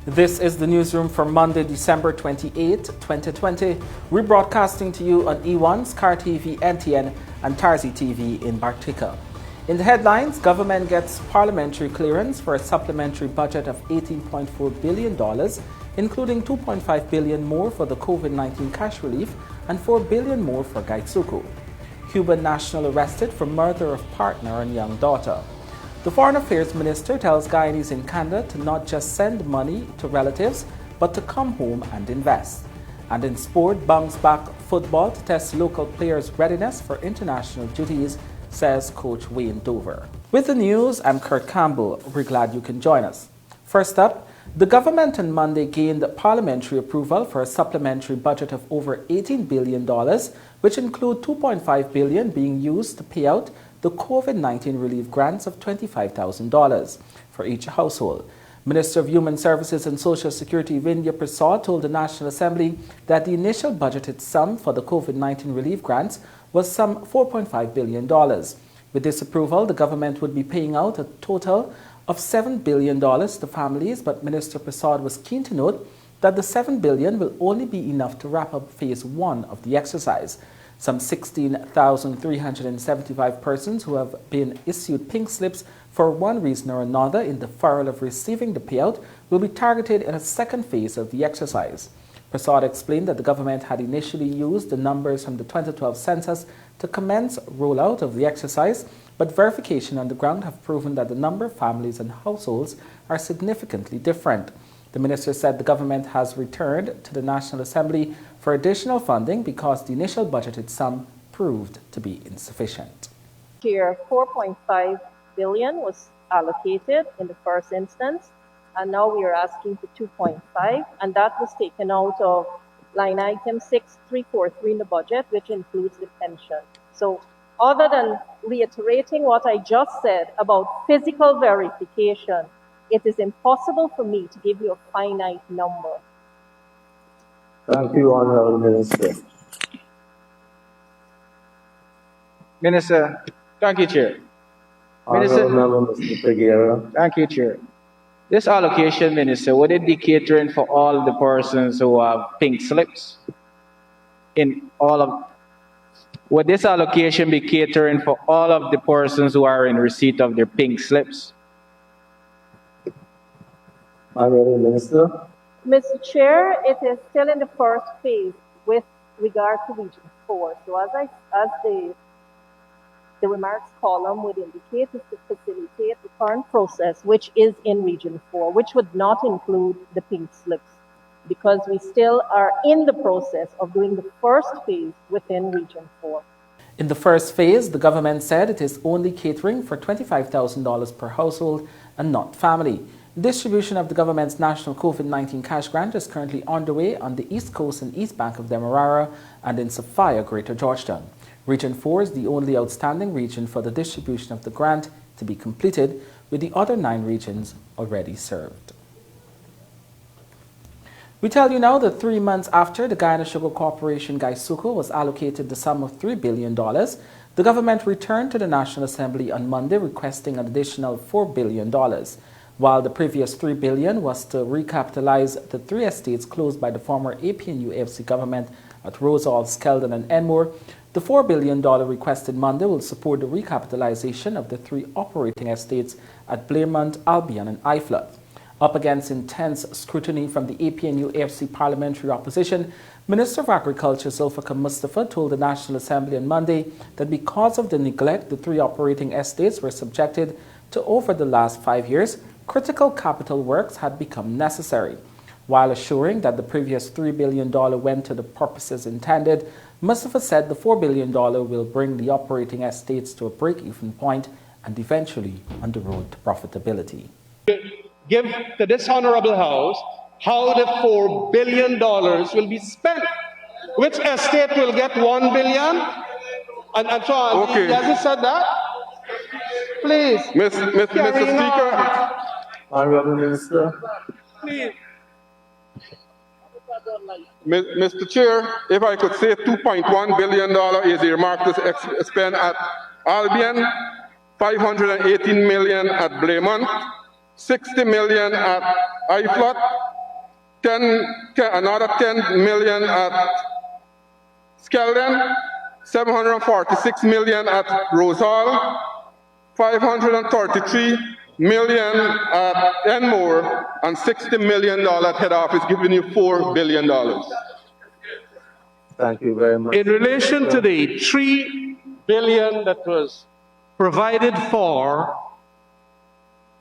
This is the newsroom for Monday, December 28, 2020. We're broadcasting to you on E1, Scar TV, NTN, and Tarzi TV in Bartica. In the headlines, government gets parliamentary clearance for a supplementary budget of $18.4 billion, including $2.5 billion more for the COVID-19 cash relief and $4 billion more for Gaitsuku. Cuban national arrested for murder of partner and young daughter. The Foreign Affairs Minister tells Guyanese in Canada to not just send money to relatives, but to come home and invest. And in sport, bounce back football to test local players' readiness for international duties, says Coach Wayne Dover. With the news, I'm Kurt Campbell. We're glad you can join us. First up, the government on Monday gained parliamentary approval for a supplementary budget of over $18 billion, which include $2.5 billion being used to pay out the COVID-19 relief grants of $25,000 for each household. Minister of Human Services and Social Security Vindhya Prasad told the National Assembly that the initial budgeted sum for the COVID-19 relief grants was some $4.5 billion. With this approval, the government would be paying out a total of $7 billion to families, but Minister Prasad was keen to note that the $7 billion will only be enough to wrap up phase 1 of the exercise. Some 16,375 persons who have been issued pink slips for one reason or another in deferral of receiving the payout will be targeted in a second phase of the exercise. Prasad explained that the government had initially used the numbers from the 2012 census to commence rollout of the exercise, but verification on the ground have proven that the number of families and households are significantly different. The minister said the government has returned to the National Assembly for additional funding because the initial budgeted sum proved to be insufficient. Here, $4.5 billion was allocated in the first instance, and now we are asking for $2.5, and that was taken out of line item 6343 in the budget, which includes the pension. So other than reiterating what I just said about physical verification, it is impossible for me to give you a finite number. Thank you, Honorable Minister. Minister, thank you, Chair. Honorable Mr. Peguera. Thank you, Chair. This allocation, Minister, would it be catering for all the persons who have pink slips? Would this allocation be catering for all of the persons who are in receipt of their pink slips? Honorable Minister. Mr. Chair, it is still in the first phase with regard to Region 4. So as the remarks column would indicate, is to facilitate the current process, which is in Region 4, which would not include the pink slips, because we still are in the process of doing the first phase within Region 4. In the first phase, the government said it is only catering for $25,000 per household and not family. Distribution of the government's national COVID-19 cash grant is currently underway on the east coast and east bank of Demerara and in Sophia, Greater Georgetown. Region 4 is the only outstanding region for the distribution of the grant to be completed, with the other 9 regions already served. We tell you now that 3 months after the Guyana Sugar Corporation Gaitsuku was allocated the sum of $3 billion, the government returned to the National Assembly on Monday requesting an additional $4 billion. While the previous $3 billion was to recapitalize the 3 estates closed by the former APNU-AFC government at Rosal, Skeldon and Enmore, the $4 billion requested Monday will support the recapitalization of the 3 operating estates at Blairmont, Albion and Iflot. Up against intense scrutiny from the APNU-AFC parliamentary opposition, Minister of Agriculture Zulfikar Mustafa told the National Assembly on Monday that because of the neglect the 3 operating estates were subjected to over the last 5 years, critical capital works had become necessary. While assuring that the previous $3 billion went to the purposes intended, Mustafa said the $4 billion will bring the operating estates to a break-even point and eventually on the road to profitability. Give to this Honorable House how the $4 billion will be spent. Which estate will get $1 billion? And so on. Okay. He hasn't said that? Please. Mr. Speaker. Honorable Minister. Please. Mr. Chair, if I could say $2.1 billion is earmarked to spend at Albion, $518 million at Blairmont, $60 million at Iflot, another 10 million at Skeldon, 746 million at Rose Hall, 533 million at Enmore, and $60 million at head office, giving you $4 billion. Thank you very much. In relation to the $3 billion that was provided for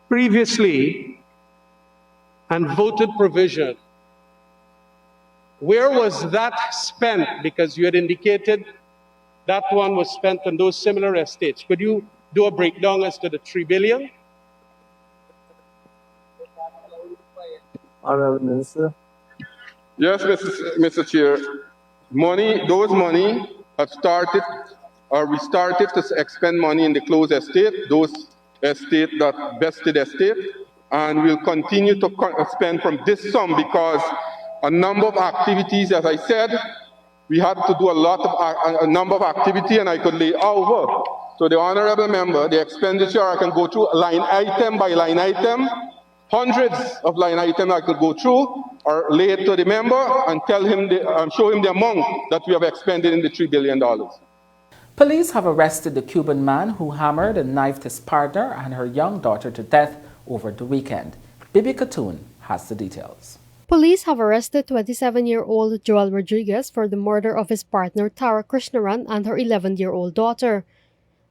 previously and voted provision, where was that spent? Because you had indicated that one was spent on those similar estates. Could you do a breakdown as to the $3 billion? Honorable Minister. Yes, Mr. Chair. Those money have started, or we started to expend money in the closed estate, those estate, that vested estate, and we'll continue to spend from this sum because a number of activities, as I said, we had to do a number of activity, and I could lay over. So the honorable member, the expenditure, I can go through line item by line item, hundreds of line items I could go through, or lay it to the member and tell him, show him the amount that we have expended in the $3 billion. Police have arrested the Cuban man who hammered and knifed his partner and her young daughter to death over the weekend. Bibi Katoon has the details. Police have arrested 27-year-old Joel Rodriguez for the murder of his partner Tara Krishnaran and her 11-year-old daughter.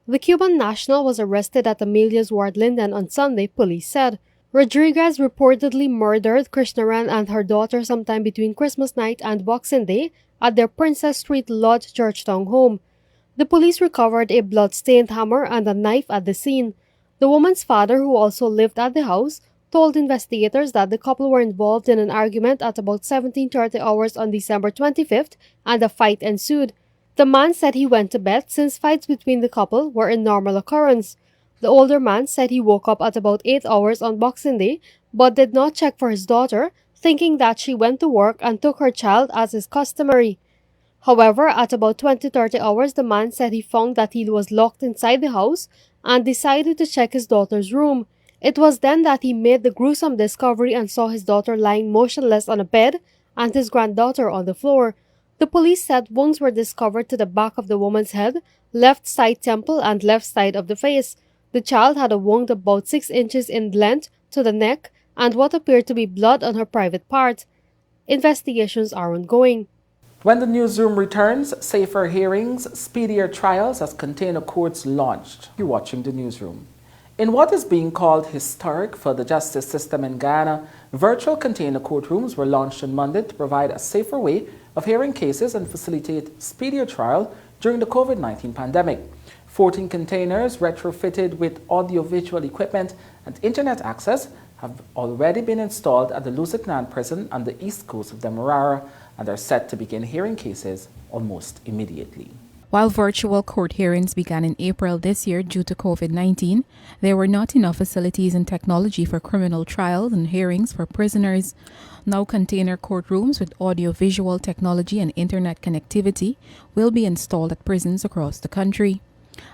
The Cuban national was arrested at Amelia's Ward Linden on Sunday, police said. Rodriguez reportedly murdered Krishnaran and her daughter sometime between Christmas night and Boxing Day at their Princess Street Lodge Georgetown home. The police recovered a blood-stained hammer and a knife at the scene. The woman's father, who also lived at the house, told investigators that the couple were involved in an argument at about 17:30 hours on December 25th and a fight ensued. The man said he went to bed since fights between the couple were a normal occurrence. The older man said he woke up at about 8 hours on Boxing Day but did not check for his daughter, thinking that she went to work and took her child as is customary. However, at about 20:30 hours, the man said he found that he was locked inside the house and decided to check his daughter's room. It was then that he made the gruesome discovery and saw his daughter lying motionless on a bed and his granddaughter on the floor. The police said wounds were discovered to the back of the woman's head, left side temple, and left side of the face. The child had a wound about 6 inches in length to the neck and what appeared to be blood on her private part. Investigations are ongoing. When the newsroom returns, safer hearings, speedier trials as container courts launched. You're watching the newsroom. In what is being called historic for the justice system in Guyana, virtual container courtrooms were launched on Monday to provide a safer way of hearing cases and facilitate speedier trial during the COVID-19 pandemic. 14 containers retrofitted with audiovisual equipment and internet access have already been installed at the Lusignan prison on the east coast of Demerara and are set to begin hearing cases almost immediately. While virtual court hearings began in April this year due to COVID-19, there were not enough facilities and technology for criminal trials and hearings for prisoners. Now container courtrooms with audio-visual technology and internet connectivity will be installed at prisons across the country.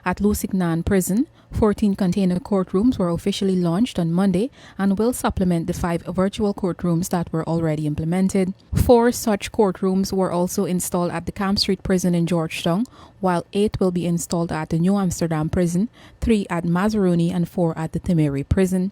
At Lusignan Prison, 14 container courtrooms were officially launched on Monday and will supplement the 5 virtual courtrooms that were already implemented. 4 such courtrooms were also installed at the Camp Street Prison in Georgetown, while 8 will be installed at the New Amsterdam Prison, 3 at Mazaruni, and 4 at the Timeri Prison.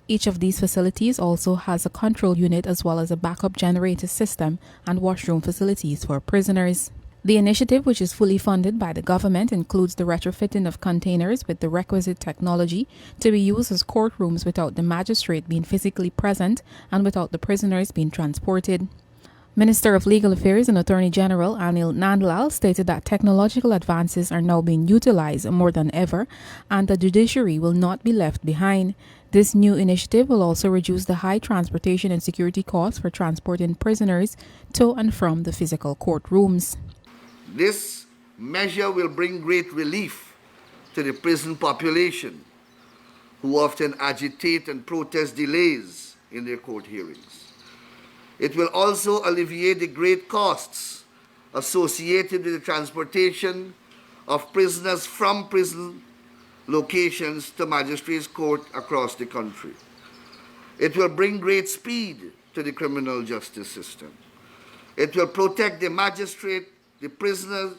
Each of these facilities also has a control unit as well as a backup generator system and washroom facilities for prisoners. The initiative, which is fully funded by the government, includes the retrofitting of containers with the requisite technology to be used as courtrooms without the magistrate being physically present and without the prisoners being transported. Minister of Legal Affairs and Attorney General Anil Nandlal stated that technological advances are now being utilized more than ever and the judiciary will not be left behind. This new initiative will also reduce the high transportation and security costs for transporting prisoners to and from the physical courtrooms. This measure will bring great relief to the prison population, who often agitate and protest delays in their court hearings. It will also alleviate the great costs associated with the transportation of prisoners from prison locations to magistrates' court across the country. It will bring great speed to the criminal justice system. It will protect the magistrate, the prisoners,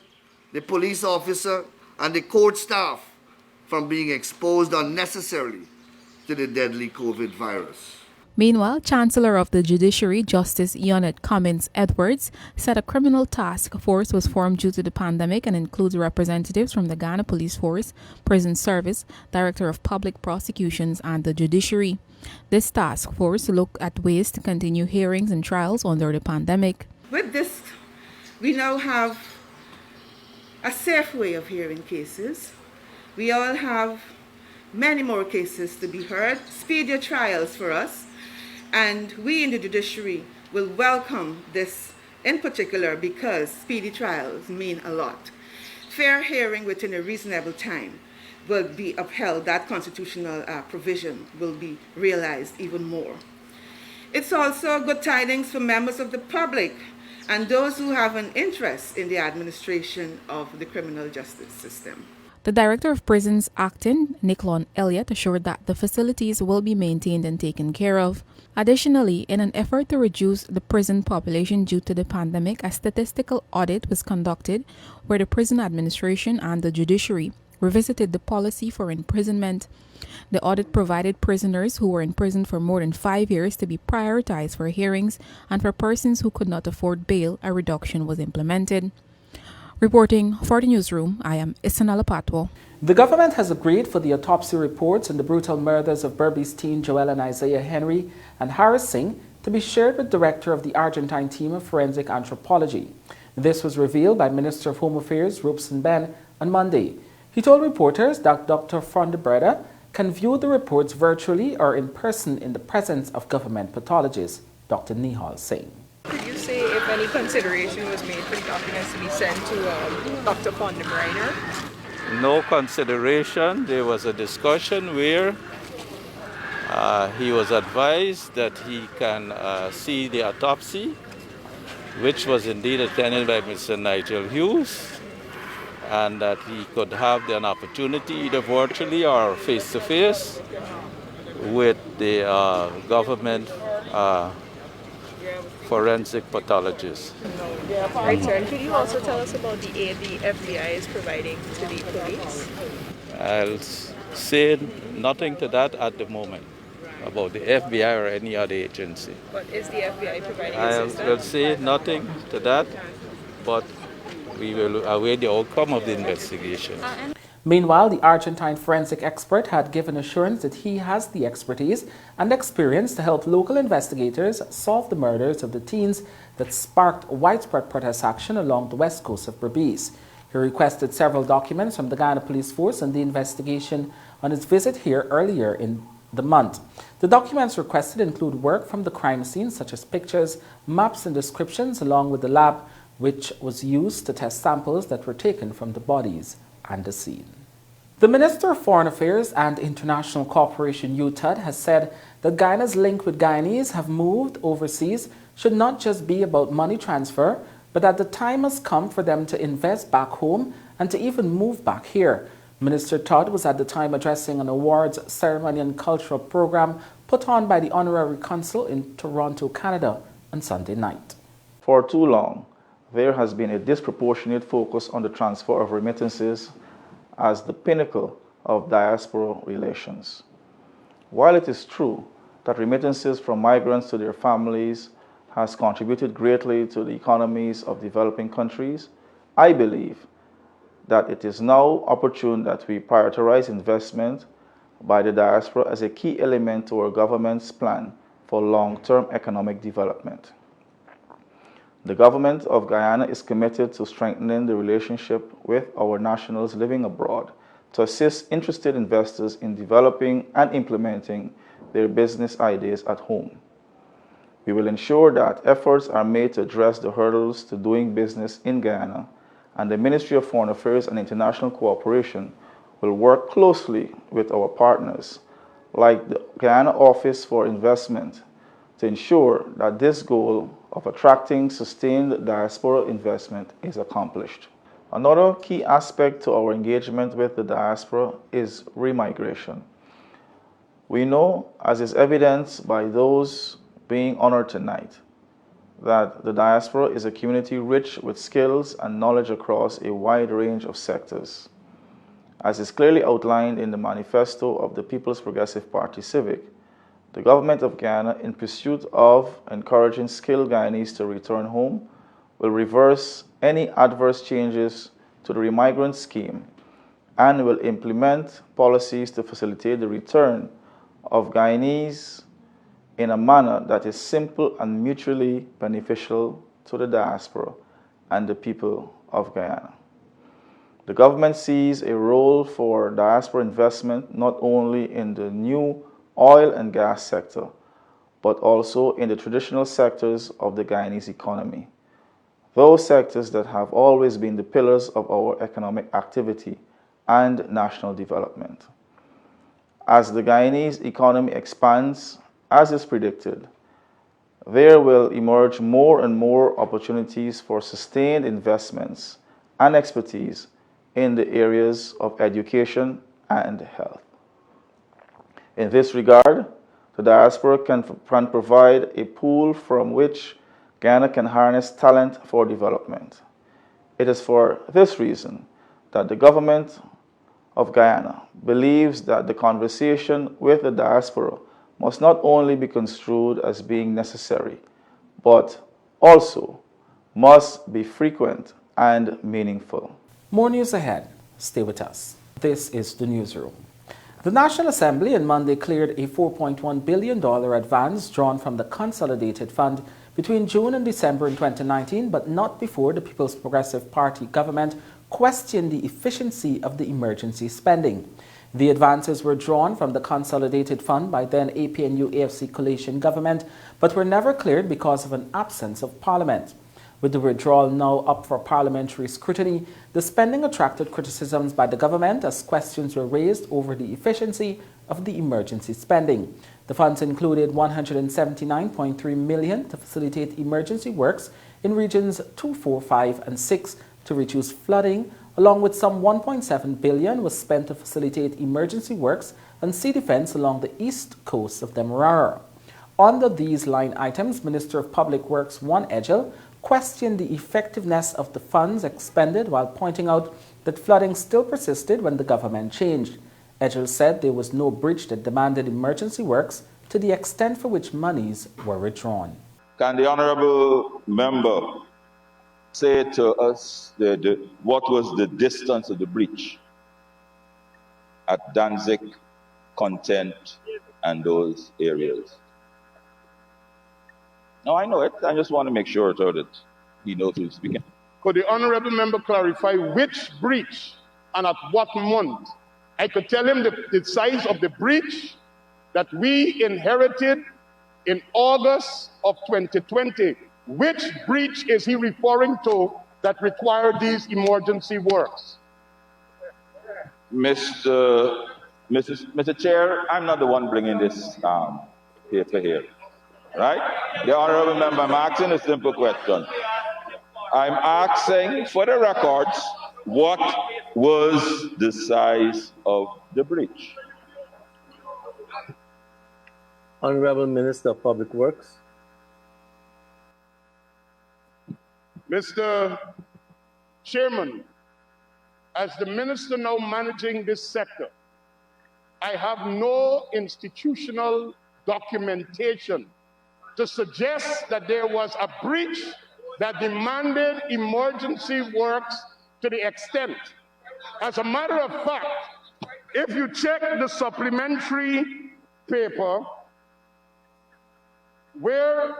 the police officer, and the court staff from being exposed unnecessarily to the deadly COVID virus. Meanwhile, Chancellor of the Judiciary, Justice Ionette Cummins Edwards, said a criminal task force was formed due to the pandemic and includes representatives from the Ghana Police Force, Prison Service, Director of Public Prosecutions, and the Judiciary. This task force looked at ways to continue hearings and trials under the pandemic. With this, we now have a safe way of hearing cases. We all have many more cases to be heard, speedier trials for us, and we in the judiciary will welcome this in particular because speedy trials mean a lot. Fair hearing within a reasonable time will be upheld. That constitutional provision will be realized even more. It's also good tidings for members of the public and those who have an interest in the administration of the criminal justice system. The Director of Prisons Acting, Nicklon Elliott, assured that the facilities will be maintained and taken care of. Additionally, in an effort to reduce the prison population due to the pandemic, a statistical audit was conducted where the prison administration and the judiciary revisited the policy for imprisonment. The audit provided prisoners who were in prison for more than 5 years to be prioritized for hearings, and for persons who could not afford bail, a reduction was implemented. Reporting for the newsroom, I am Isanala Patwo. The government has agreed for the autopsy reports on the brutal murders of Berbice teen Joel and Isaiah Henry and Harris Singh to be shared with Director of the Argentine Team of Forensic Anthropology. This was revealed by Minister of Home Affairs Robson Ben on Monday. He told reporters that Dr. Fondebreda can view the reports virtually or in person in the presence of government pathologists, Dr. Nihal Singh. Could you say if any consideration was made for the documents to be sent to Dr. Fondebreda? No consideration. There was a discussion where he was advised that he can see the autopsy, which was indeed attended by Mr. Nigel Hughes, and that he could have an opportunity either virtually or face-to-face with the government forensic pathologist. Right, sir. And could you also tell us about the aid the FBI is providing to the police? I'll say nothing to that at the moment about the FBI or any other agency. But is the FBI providing I assistance? will say nothing to that, but we will await the outcome of the investigation. Meanwhile, the Argentine forensic expert had given assurance that he has the expertise and experience to help local investigators solve the murders of the teens that sparked widespread protest action along the west coast of Berbice. He requested several documents from the Ghana Police Force on the investigation on his visit here earlier in the month. The documents requested include work from the crime scene, such as pictures, maps, and descriptions, along with the lab which was used to test samples that were taken from the bodies and the scene. The Minister of Foreign Affairs and International Cooperation UTAD has said that Guyana's link with Guyanese have moved overseas should not just be about money transfer, but that the time has come for them to invest back home and to even move back here. Minister Todd was at the time addressing an awards ceremony and cultural program put on by the Honorary Consul in Toronto, Canada on Sunday night. For too long, there has been a disproportionate focus on the transfer of remittances as the pinnacle of diaspora relations. While it is true that remittances from migrants to their families has contributed greatly to the economies of developing countries, I believe that it is now opportune that we prioritize investment by the diaspora as a key element to our government's plan for long-term economic development. The government of Guyana is committed to strengthening the relationship with our nationals living abroad to assist interested investors in developing and implementing their business ideas at home. We will ensure that efforts are made to address the hurdles to doing business in Guyana, and the Ministry of Foreign Affairs and International Cooperation will work closely with our partners, like the Guyana Office for Investment, to ensure that this goal of attracting sustained diaspora investment is accomplished. Another key aspect to our engagement with the diaspora is remigration. We know, as is evidenced by those being honored tonight, that the diaspora is a community rich with skills and knowledge across a wide range of sectors. As is clearly outlined in the manifesto of the People's Progressive Party Civic, the government of Guyana, in pursuit of encouraging skilled Guyanese to return home, will reverse any adverse changes to the remigrant scheme and will implement policies to facilitate the return of Guyanese in a manner that is simple and mutually beneficial to the diaspora and the people of Guyana. The government sees a role for diaspora investment not only in the new oil and gas sector, but also in the traditional sectors of the Guyanese economy, those sectors that have always been the pillars of our economic activity and national development. As the Guyanese economy expands, as is predicted, there will emerge more and more opportunities for sustained investments and expertise in the areas of education and health. In this regard, the diaspora can provide a pool from which Guyana can harness talent for development. It is for this reason that the government of Guyana believes that the conversation with the diaspora must not only be construed as being necessary, but also must be frequent and meaningful. More news ahead. Stay with us. This is the Newsroom. The National Assembly on Monday cleared a $4.1 billion advance drawn from the Consolidated Fund between June and December in 2019, but not before the People's Progressive Party government questioned the efficiency of the emergency spending. The advances were drawn from the Consolidated Fund by then APNU-AFC coalition government, but were never cleared because of an absence of Parliament. With the withdrawal now up for parliamentary scrutiny, the spending attracted criticisms by the government as questions were raised over the efficiency of the emergency spending. The funds included $179.3 million to facilitate emergency works in regions 2, 4, 5, and 6 to reduce flooding, along with some $1.7 billion was spent to facilitate emergency works and sea defense along the east coast of Demerara. Under these line items, Minister of Public Works Juan Edgel questioned the effectiveness of the funds expended while pointing out that flooding still persisted when the government changed. Edgel said there was no bridge that demanded emergency works to the extent for which monies were withdrawn. Can the honourable member say to us what was the distance of the breach at Danzig, Content, and those areas? No, I know it. I just want to make sure so that he knows who's speaking. Could the honourable member clarify which breach and at what month? I could tell him the size of the breach that we inherited in August of 2020. Which breach is he referring to that required these emergency works? Mr. Chair, I'm not the one bringing this paper here, right? The honourable member, I'm asking a simple question. I'm asking for the records, what was the size of the breach? Honorable Minister of Public Works. Mr. Chairman, as the minister now managing this sector, I have no institutional documentation to suggest that there was a breach that demanded emergency works to the extent. As a matter of fact, if you check the supplementary paper, where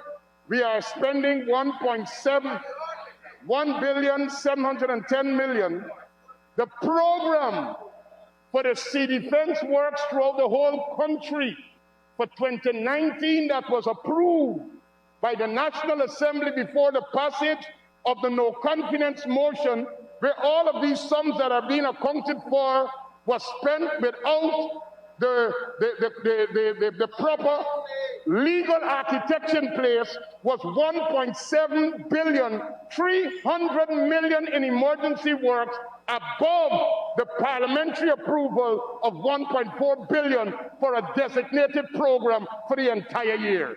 we are spending $1.710 billion, the program for the sea defense works throughout the whole country for 2019 that was approved by the National Assembly before the passage of the no confidence motion, where all of these sums that are being accounted for was spent without the proper legal architecture in place, was $1.7 billion, $300 million in emergency works above the parliamentary approval of $1.4 billion for a designated program for the entire year.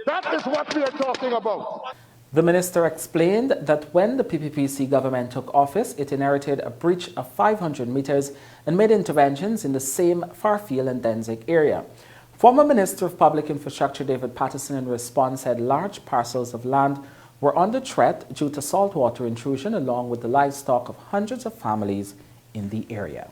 That is what we are talking about. The minister explained that when the PPPC government took office, it inherited a breach of 500 meters and made interventions in the same Farfield and Denzig area. Former Minister of Public Infrastructure David Patterson in response said large parcels of land were under threat due to saltwater intrusion along with the livestock of hundreds of families in the area.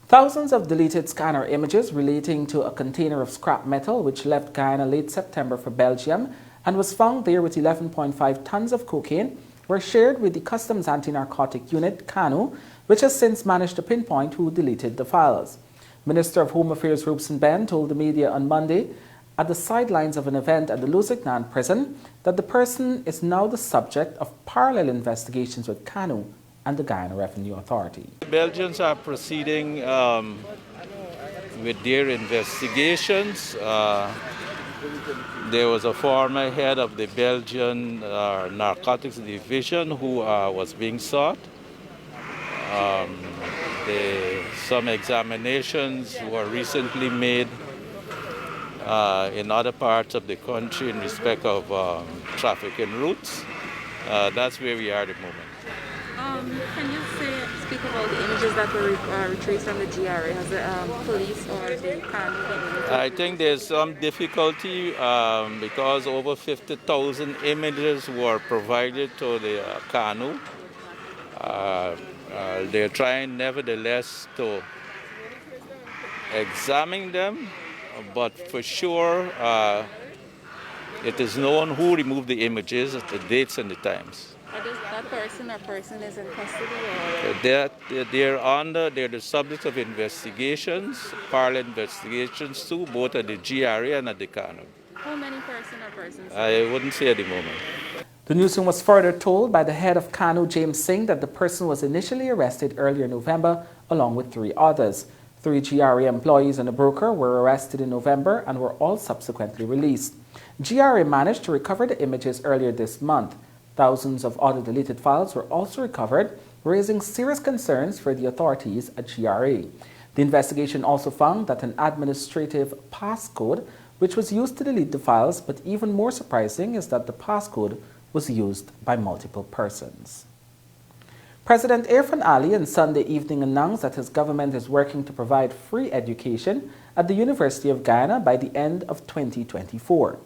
Thousands of deleted scanner images relating to a container of scrap metal which left Guyana late September for Belgium and was found there with 11.5 tons of cocaine were shared with the Customs Anti-Narcotic Unit, CANU, which has since managed to pinpoint who deleted the files. Minister of Home Affairs Robson Ben told the media on Monday at the sidelines of an event at the Lusignan prison that the person is now the subject of parallel investigations with CANU and the Guyana Revenue Authority. Belgians are proceeding with their investigations. There was a former head of the Belgian Narcotics Division who was being sought. Some examinations were recently made in other parts of the country in respect of trafficking routes. That's where we are at the moment. Can you speak about the images that were retrieved from the GRA? Has the police or the CANU? I think there's some difficulty because over 50,000 images were provided to the CANU. They're trying nevertheless to examine them, but for sure it is known who removed the images, the dates and the times. That person or person is in custody? They're the subject of investigations, parallel investigations too, both at the GRA and at the CANU. How many person or persons? I wouldn't say at the moment. The newsroom was further told by the head of CANU, James Singh, that the person was initially arrested earlier in November along with 3 others. 3 GRA employees and a broker were arrested in November and were all subsequently released. GRA managed to recover the images earlier this month. Thousands of other deleted files were also recovered, raising serious concerns for the authorities at GRA. The investigation also found that an administrative passcode, which was used to delete the files, but even more surprising is that the passcode was used by multiple persons. President Irfan Ali on Sunday evening announced that his government is working to provide free education at the University of Guyana by the end of 2024.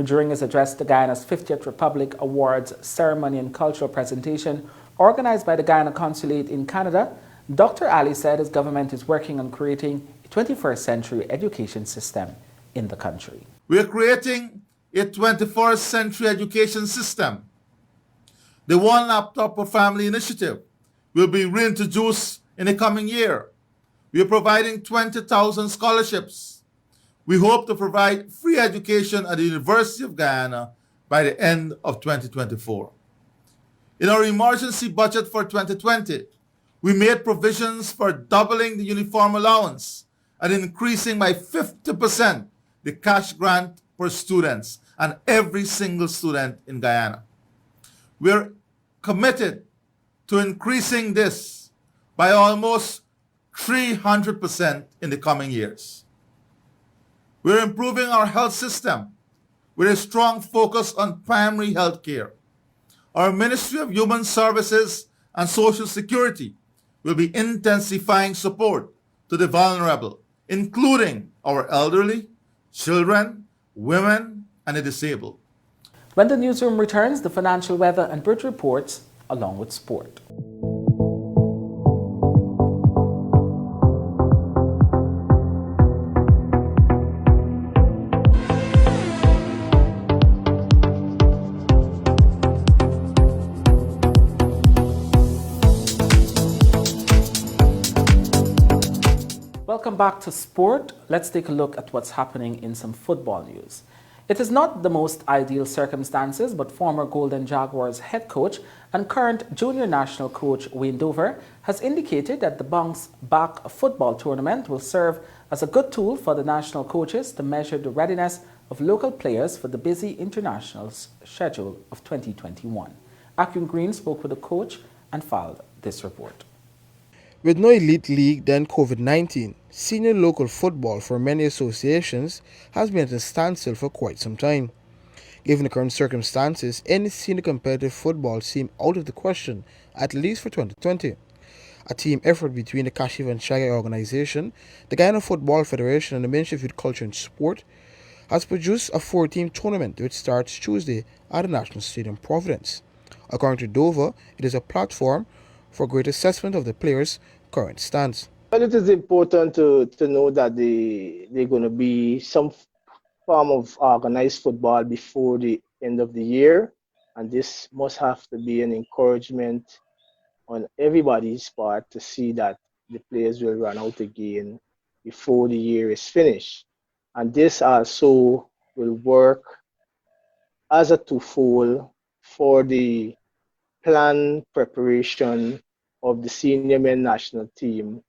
During his address to Guyana's 50th Republic Awards ceremony and cultural presentation organized by the Guyana Consulate in Canada, Dr. Ali said his government is working on creating a 21st century education system in the country. We are creating a 21st century education system. The One Laptop per Family initiative will be reintroduced in the coming year. We are providing 20,000 scholarships. We hope to provide free education at the University of Guyana by the end of 2024. In our emergency budget for 2020, we made provisions for doubling the uniform allowance and increasing by 50% the cash grant for students and every single student in Guyana. We are committed to increasing this by almost 300% in the coming years. We're improving our health system with a strong focus on primary health care. Our Ministry of Human Services and Social Security will be intensifying support to the vulnerable, including our elderly, children, women, and the disabled. When the newsroom returns, the financial weather and bridge reports along with sport. Welcome back to sport. Let's take a look at what's happening in some football news. It is not the most ideal circumstances, but former Golden Jaguars head coach and current junior national coach Wayne Dover has indicated that the Bounce Back football tournament will serve as a good tool for the national coaches to measure the readiness of local players for the busy international schedule of 2021. Akyung Green spoke with the coach and filed this report. With no elite league then COVID-19, senior local football for many associations has been at a standstill for quite some time. Given the current circumstances, any senior competitive football seemed out of the question, at least for 2020. A team effort between the Kashiv and Shaggy organization, the Guyana Football Federation and the Ministry of Youth Culture and Sport has produced a 4-team tournament which starts Tuesday at the National Stadium Providence. According to Dover, it is a platform for great assessment of the players' current stance. Well, it is important to know that they're going to be some form of organized football before the end of the year, and this must have to be an encouragement on everybody's part to see that the players will run out again before the year is finished. And this also will work as a twofold for the planned preparation of the senior men national team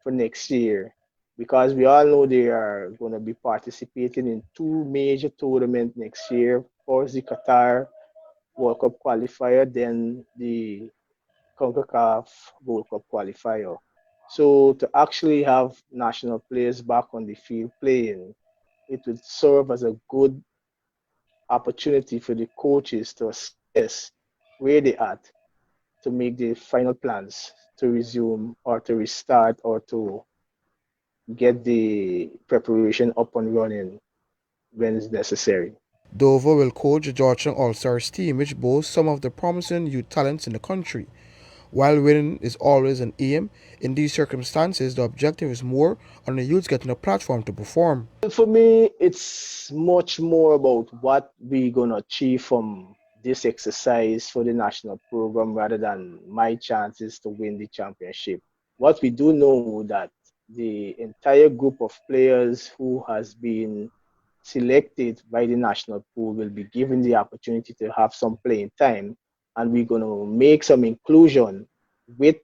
for next year, because we all know they are going to be participating in two major tournaments next year. First, the Qatar World Cup qualifier, then the CONCACAF World Cup qualifier. So to actually have national players back on the field playing, it would serve as a good opportunity for the coaches to assess where they at to make the final plans to resume or to restart or to get the preparation up and running when it's necessary. Dover will coach the Georgetown All-Stars team, which boasts some of the promising youth talents in the country. While winning is always an aim, in these circumstances the objective is more on the youths getting a platform to perform. For me, it's much more about what we're going to achieve from this exercise for the national program rather than my chances to win the championship. What we do know that the entire group of players who has been selected by the national pool will be given the opportunity to have some playing time, and we're going to make some inclusion with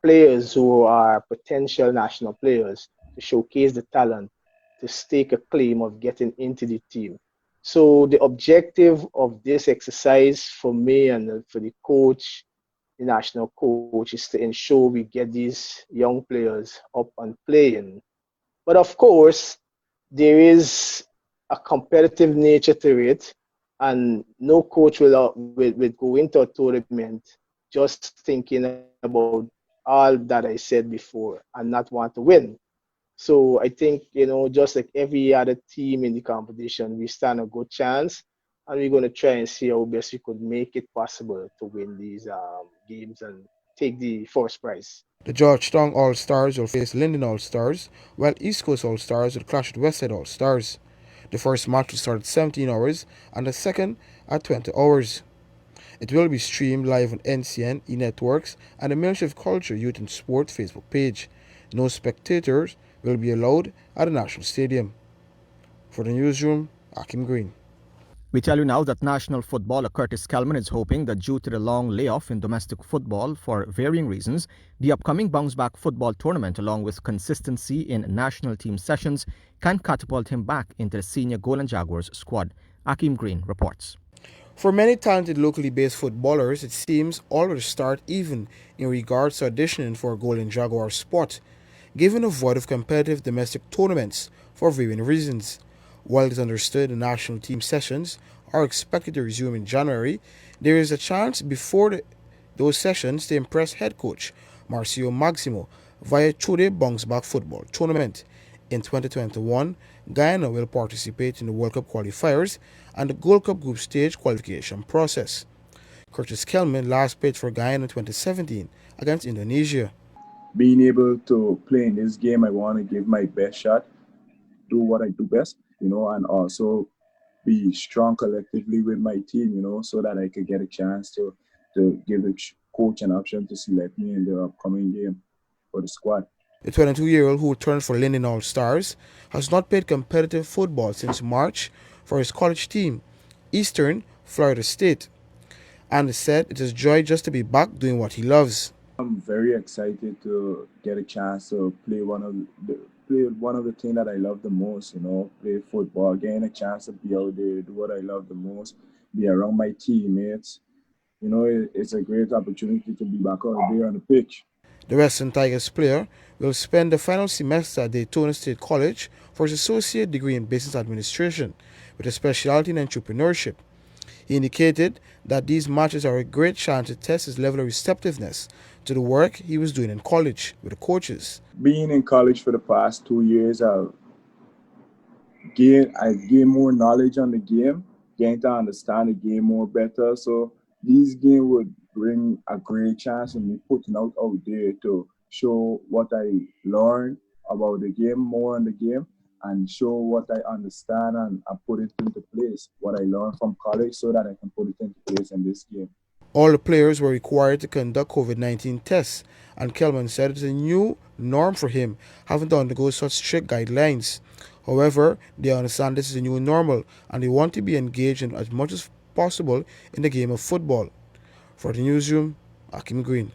players who are potential national players to showcase the talent to stake a claim of getting into the team. So the objective of this exercise for me and for the coach, the national coach, is to ensure we get these young players up and playing. But of course, there is a competitive nature to it, and no coach will go into a tournament just thinking about all that I said before and not want to win. So I think, just like every other team in the competition, we stand a good chance, and we're going to try and see how best we could make it possible to win these games and take the first prize. The Georgetown All-Stars will face Linden All-Stars, while East Coast All-Stars will clash with Westside All-Stars. The first match will start at 17 hours and the second at 20 hours. It will be streamed live on NCN, E-Networks, and the Ministry of Culture, Youth and Sport Facebook page. No spectators will be allowed at the National Stadium. For the newsroom, Akim Green. We tell you now that national footballer Curtis Kelman is hoping that due to the long layoff in domestic football for varying reasons, the upcoming bounce-back football tournament, along with consistency in national team sessions, can catapult him back into the senior Golden Jaguars squad. Akim Green reports. For many talented locally based footballers, it seems all will start even in regards to auditioning for a Golden Jaguar spot, given a void of competitive domestic tournaments for varying reasons. While it is understood the national team sessions are expected to resume in January, there is a chance before those sessions to impress head coach Marcio Maximo via Chude Bounce Back Football Tournament. In 2021, Guyana will participate in the World Cup qualifiers and the Gold Cup group stage qualification process. Curtis Kelman last played for Guyana in 2017 against Indonesia. Being able to play in this game, I want to give my best shot, do what I do best, and also be strong collectively with my team, so that I could get a chance to give the coach an option to select me in the upcoming game for the squad. The 22-year-old who returned for Linden All-Stars has not played competitive football since March for his college team, Eastern Florida State, and said it is joy just to be back doing what he loves. I'm very excited to get a chance to play one of the things that I love the most, play football, getting a chance to be out there, do what I love the most, be around my teammates. It's a great opportunity to be back out there on the pitch. The Western Tigers player will spend the final semester at Daytona State College for his associate degree in business administration with a specialty in entrepreneurship. He indicated that these matches are a great chance to test his level of receptiveness to the work he was doing in college with the coaches. Being in college for the past 2 years, I've gained more knowledge on the game, getting to understand the game more better. So these games would bring a great chance of me putting out there to show what I learned about the game, more on the game, and show what I understand and put it into place, what I learned from college, so that I can put it into place in this game. All the players were required to conduct COVID-19 tests, and Kelman said it's a new norm for him, having to undergo such strict guidelines. However, they understand this is a new normal, and they want to be engaged in as much as possible in the game of football. For the Newsroom, Akim Green.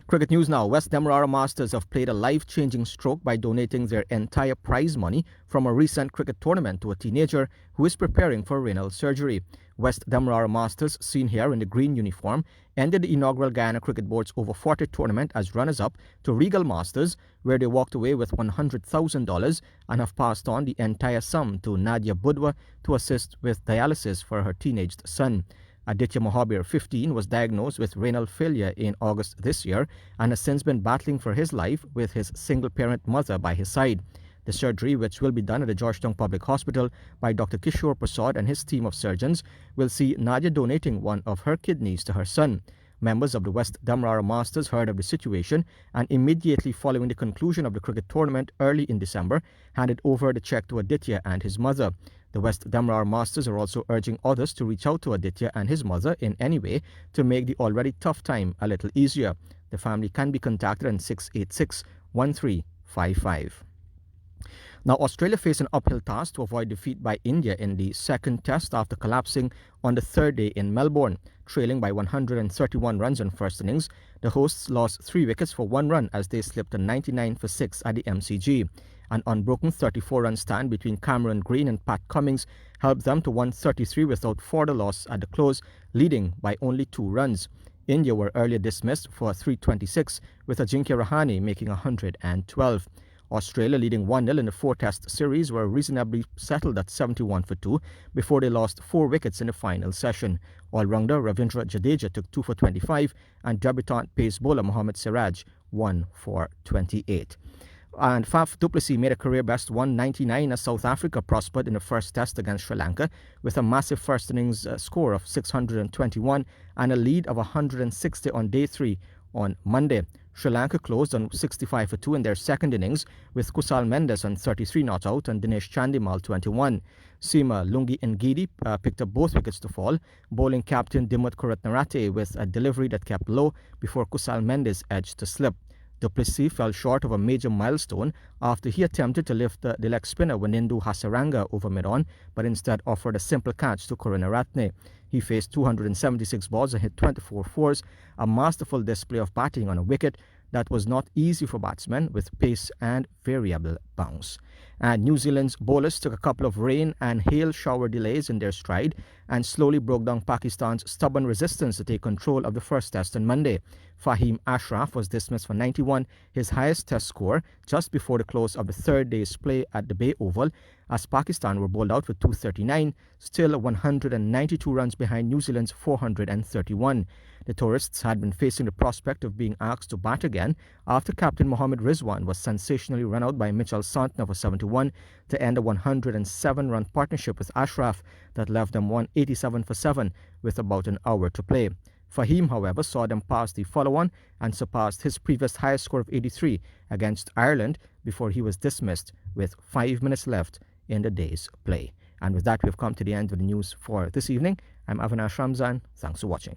Cricket news now. West Demerara Masters have played a life-changing stroke by donating their entire prize money from a recent cricket tournament to a teenager who is preparing for renal surgery. West Demerara Masters, seen here in the green uniform, ended the inaugural Guyana Cricket Board's over 40 tournament as runners-up to Regal Masters, where they walked away with $100,000 and have passed on the entire sum to Nadia Budwa to assist with dialysis for her teenaged son. Aditya Mohabir, 15, was diagnosed with renal failure in August this year and has since been battling for his life with his single-parent mother by his side. The surgery, which will be done at the Georgetown Public Hospital by Dr. Kishore Prasad and his team of surgeons, will see Nadia donating one of her kidneys to her son. Members of the West Demerara Masters heard of the situation and immediately following the conclusion of the cricket tournament early in December, handed over the check to Aditya and his mother. The West Demerara Masters are also urging others to reach out to Aditya and his mother in any way to make the already tough time a little easier. The family can be contacted on 686-1355. Now, Australia face an uphill task to avoid defeat by India in the second test after collapsing on the third day in Melbourne. Trailing by 131 runs in first innings, the hosts lost 3 wickets for 1 run as they slipped a 99 for 6 at the MCG. An unbroken 34-run stand between Cameron Green and Pat Cummins helped them to 133 without further loss at the close, leading by only 2 runs. India were earlier dismissed for 326, with Ajinkya Rahane making 112. Australia, leading 1-0 in the 4-test series, were reasonably settled at 71 for 2 before they lost 4 wickets in the final session. All-rounder Ravindra Jadeja took 2 for 25 and debutant pace bowler Mohammad Siraj 1 for 28. And Faf du Plessis made a career-best 199 as South Africa prospered in the first test against Sri Lanka with a massive first innings score of 621 and a lead of 160 on day 3 on Monday. Sri Lanka closed on 65 for 2 in their second innings with Kusal Mendes on 33 not out and Dinesh Chandimal 21. Seema Lungi Ngidi picked up both wickets to fall, bowling captain Dimut Kuratnarate with a delivery that kept low before Kusal Mendes edged to slip. Du Plessis fell short of a major milestone after he attempted to lift the leg spinner Wanindu Hasaranga over mid-on, but instead offered a simple catch to Kurunaratne. He faced 276 balls and hit 24 fours, a masterful display of batting on a wicket that was not easy for batsmen with pace and variable bounce. And New Zealand's bowlers took a couple of rain and hail shower delays in their stride and slowly broke down Pakistan's stubborn resistance to take control of the first test on Monday. Fahim Ashraf was dismissed for 91, his highest test score, just before the close of the third day's play at the Bay Oval, as Pakistan were bowled out for 239, still 192 runs behind New Zealand's 431. The tourists had been facing the prospect of being asked to bat again after captain Mohammad Rizwan was sensationally run out by Mitchell Santner for 71 to end a 107-run partnership with Ashraf that left them 187 for 7 with about an hour to play. Fahim, however, saw them pass the follow-on and surpassed his previous highest score of 83 against Ireland before he was dismissed with 5 minutes left in the day's play. And with that, we've come to the end of the news for this evening. I'm Avinash Ramzan. Thanks for watching.